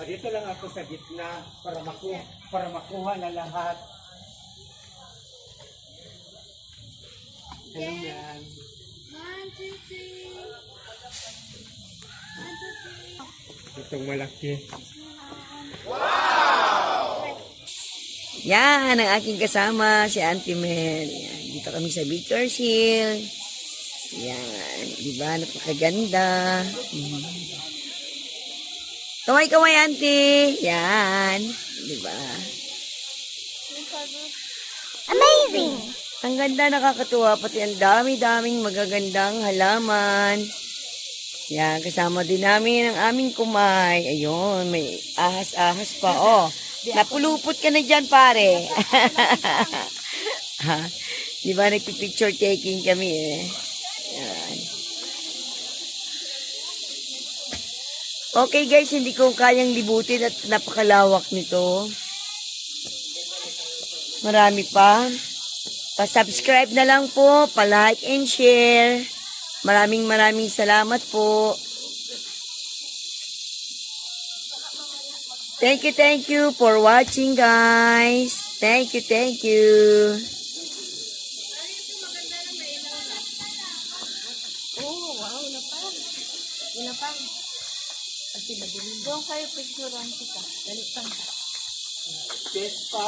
Dito lang ako sa gitna para makuha na lahat. Ayan. 1, 2, 3. 1, 2, 3. Itong malaki. Yan, ang aking kasama, si Auntie Mel. Yan, dito kami sa Victor's Hill. Yan, di ba? Napakaganda. Kaway-kaway, Auntie. Yan, di ba? Amazing! Ang ganda, nakakatuwa. Pati ang dami-daming magagandang halaman. Yan, kasama din namin ang aming kumay. Ayun, may ahas-ahas pa. Oh, napulupot ka na dyan, pare. Ha? Di ba, nagpipicture taking kami eh. Yan. Okay guys, hindi ko kayang libutin at napakalawak nito. Marami pa. Pa-subscribe na lang po, pa-like and share. Maraming salamat po. Thank you for watching guys. Thank you. Oh, wow, napang. Napang. Doon kayo picturean kita. Dali pa. Yes pa.